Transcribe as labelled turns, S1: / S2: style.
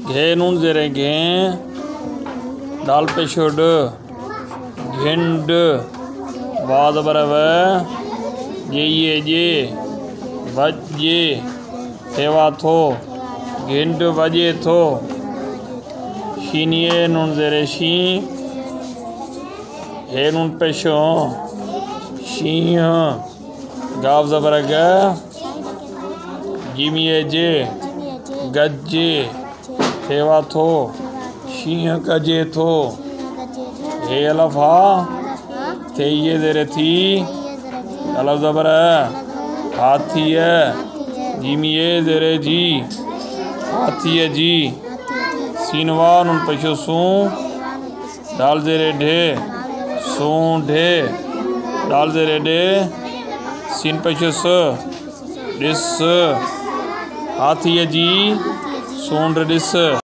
S1: घे नून जेरे घे दाल पेशो ड घिंड वाद बरव ये जे वजे सेवा थो घिंड वजे थो शीनिए नून जेरे शी हे नून पेशो शीह गाव जबर ग जिमिए जे गजे सेवा थो शीह कजे थो हे अलफा थे ये जेरे थी अलफ जबर हाथीए जिमिए जेरे जी हाथीए जी सीनवा नून पेशो सू डाल जेरे ढे सू ढे डाल जेरे डे सीन पेशो स डिस हाथीए जी सूंड डिस।